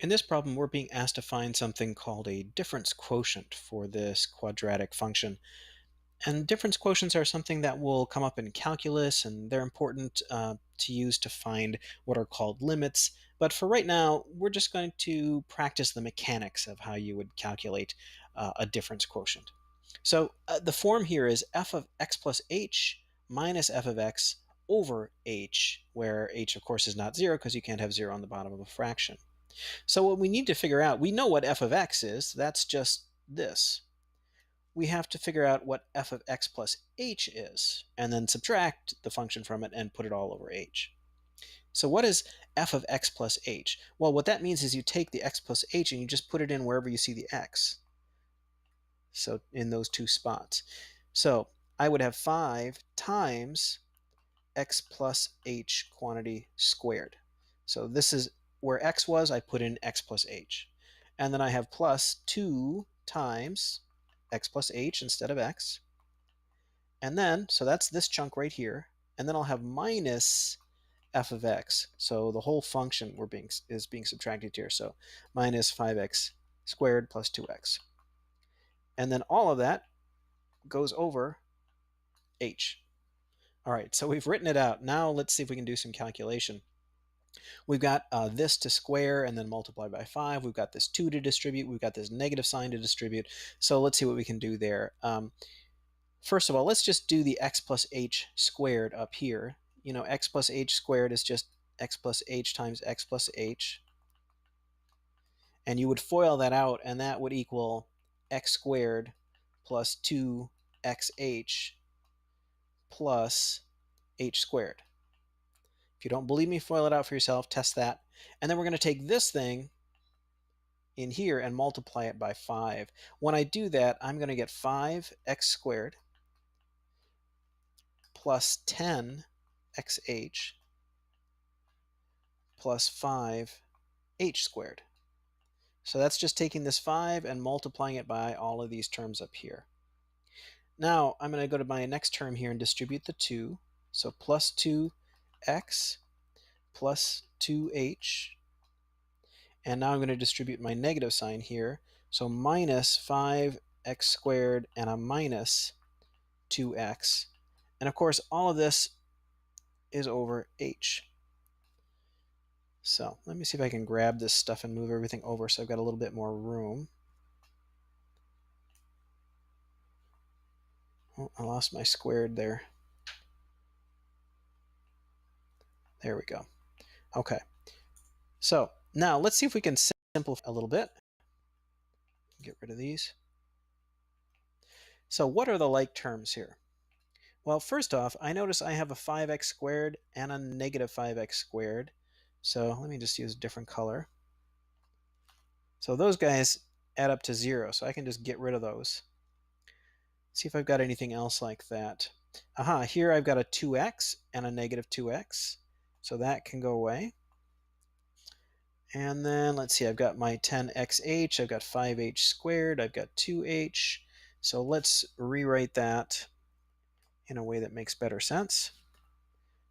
In this problem, we're being asked to find something called a difference quotient for this quadratic function. And difference quotients are something that will come up in calculus, and they're important to use to find what are called limits. But for right now, we're just going to practice the mechanics of how you would calculate a difference quotient. So the form here is f of x plus h minus f of x over h, where h, of course, is not 0 because you can't have 0 on the bottom of a fraction. So what we need to figure out, we know what f of x is. That's just this. We have to figure out what f of x plus h is, and then subtract the function from it and put it all over h. So what is f of x plus h? Well, what that means is you take the x plus h and you just put it in wherever you see the x. So in those two spots. So I would have 5 times x plus h quantity squared. So this is where x was, I put in x plus h. And then I have plus 2 times x plus h instead of x. And then, so that's this chunk right here. And then I'll have minus f of x. So the whole function is being subtracted here. So minus 5x squared plus 2x. And then all of that goes over h. All right, so we've written it out. Now let's see if we can do some calculation. We've got this to square and then multiply by 5. We've got this 2 to distribute. We've got this negative sign to distribute. So let's see what we can do there. First of all, let's just do the x plus h squared up here. You know, x plus h squared is just x plus h times x plus h. And you would FOIL that out, and that would equal x squared plus 2xh plus h squared. If you don't believe me, FOIL it out for yourself, test that. And then we're going to take this thing in here and multiply it by 5. When I do that, I'm going to get 5x squared plus 10xh plus 5h squared. So that's just taking this 5 and multiplying it by all of these terms up here. Now I'm going to go to my next term here and distribute the 2. So plus 2x plus 2h. And now I'm going to distribute my negative sign here. So minus 5x squared and a minus 2x. And of course, all of this is over h. So let me see if I can grab this stuff and move everything over so I've got a little bit more room. Oh, I lost my squared there. There we go. Okay. So now let's see if we can simplify a little bit. Get rid of these. So what are the like terms here? Well, first off, I notice I have a 5x squared and a negative 5x squared. So let me just use a different color. So those guys add up to 0, so I can just get rid of those. See if I've got anything else like that. Aha, here I've got a 2x and a negative 2x, so that can go away. And then let's see, I've got my 10xh, I've got 5h squared, I've got 2h. So let's rewrite that in a way that makes better sense.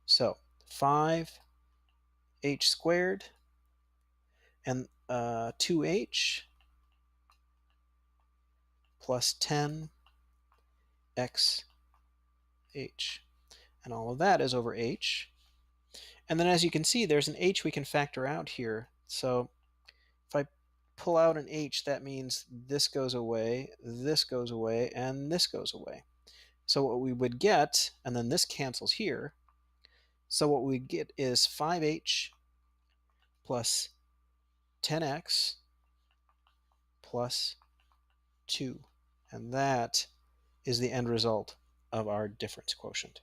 So 5h squared and 2h plus 10xh. And all of that is over h. And then as you can see, there's an h we can factor out here. So if I pull out an h, that means this goes away, and this goes away. So what we would get, and then this cancels here, so what we get is 5h plus 10x plus 2. And that is the end result of our difference quotient.